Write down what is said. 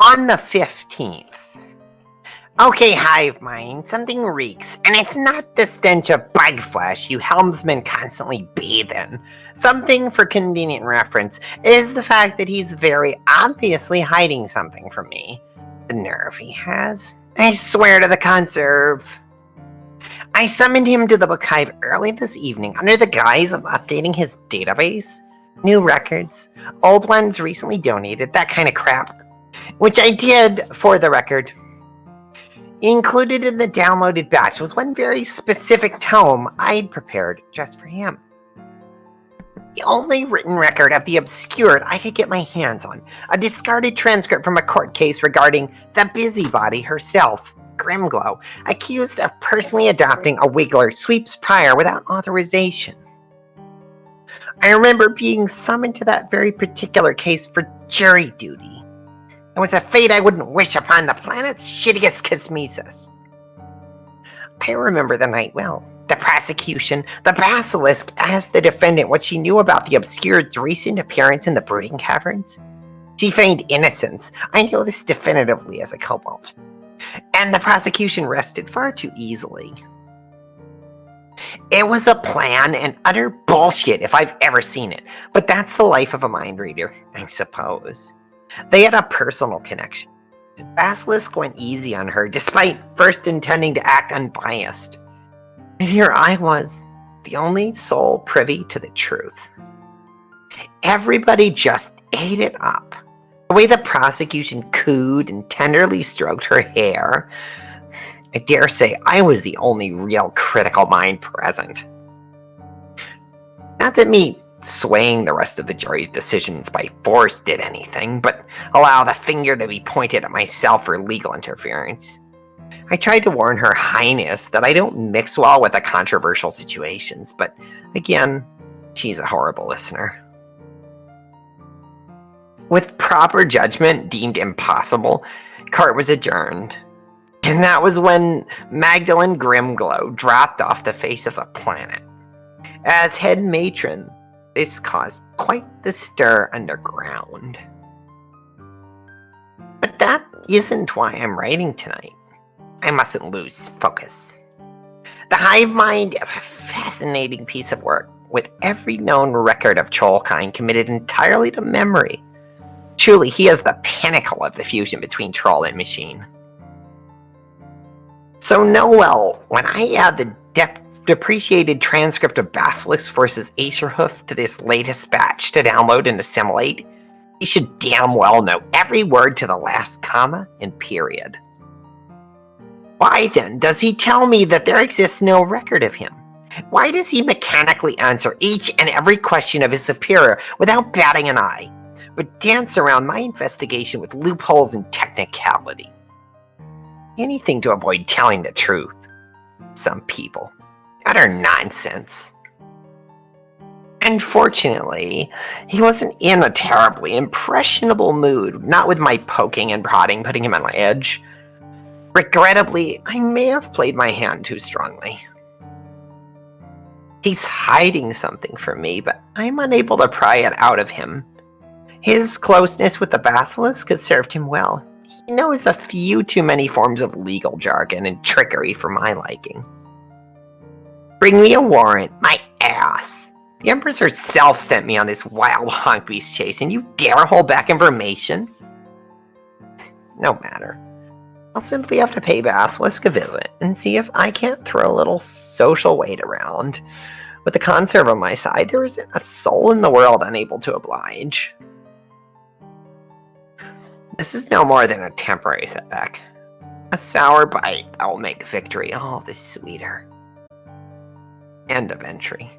On the 15th. Okay, hive mind, something reeks, and it's not the stench of bug flesh you helmsmen constantly bathe in. Something for convenient reference is the fact that he's very obviously hiding something from me. The nerve he has. I swear to the conserve. I summoned him to the book hive early this evening under the guise of updating his database. New records, old ones recently donated, that kind of crap. Which I did, for the record. Included in the downloaded batch was one very specific tome I'd prepared just for him. The only written record of the obscured I could get my hands on, a discarded transcript from a court case regarding the busybody herself, Grimglow, accused of personally adopting a Wiggler sweeps prior without authorization. I remember being summoned to that very particular case for jury duty. It was a fate I wouldn't wish upon the planet's shittiest cosmesis. I remember the night well. The prosecution, the basilisk, asked the defendant what she knew about the obscured's recent appearance in the brooding caverns. She feigned innocence. I know this definitively as a kobold. And the prosecution rested far too easily. It was a plan and utter bullshit if I've ever seen it, but that's the life of a mind reader, I suppose. They had a personal connection. Basilisk went easy on her, despite first intending to act unbiased. And here I was, the only soul privy to the truth. Everybody just ate it up. The way the prosecution cooed and tenderly stroked her hair. I dare say I was the only real critical mind present. Not that me swaying the rest of the jury's decisions by force did anything, but allow the finger to be pointed at myself for legal interference. I tried to warn Her Highness that I don't mix well with the controversial situations, but again, she's a horrible listener. With proper judgment deemed impossible, court was adjourned. And that was when Magdalene Grimglow dropped off the face of the planet. As head matron, this caused quite the stir underground. But that isn't why I'm writing tonight. I mustn't lose focus. The hive mind is a fascinating piece of work, with every known record of Trollkind committed entirely to memory. Truly, he is the pinnacle of the fusion between troll and machine. So Noel, when I add the depreciated transcript of Basilisk versus Acerhoof to this latest batch to download and assimilate, he should damn well know every word to the last comma and period. Why then does he tell me that there exists no record of him? Why does he mechanically answer each and every question of his superior without batting an eye, but dance around my investigation with loopholes and technicality? Anything to avoid telling the truth. Some people. Utter nonsense. Unfortunately, he wasn't in a terribly impressionable mood, not with my poking and prodding putting him on my edge. Regrettably, I may have played my hand too strongly. He's hiding something from me, but I'm unable to pry it out of him. His closeness with the basilisk has served him well. He knows a few too many forms of legal jargon and trickery for my liking. Bring me a warrant, my ass. The Empress herself sent me on this wild honk beast chase, and you dare hold back information? No matter. I'll simply have to pay Basilisk a visit and see if I can't throw a little social weight around. With the conserve on my side, there isn't a soul in the world unable to oblige. This is no more than a temporary setback. A sour bite that will make victory all the sweeter. End of entry.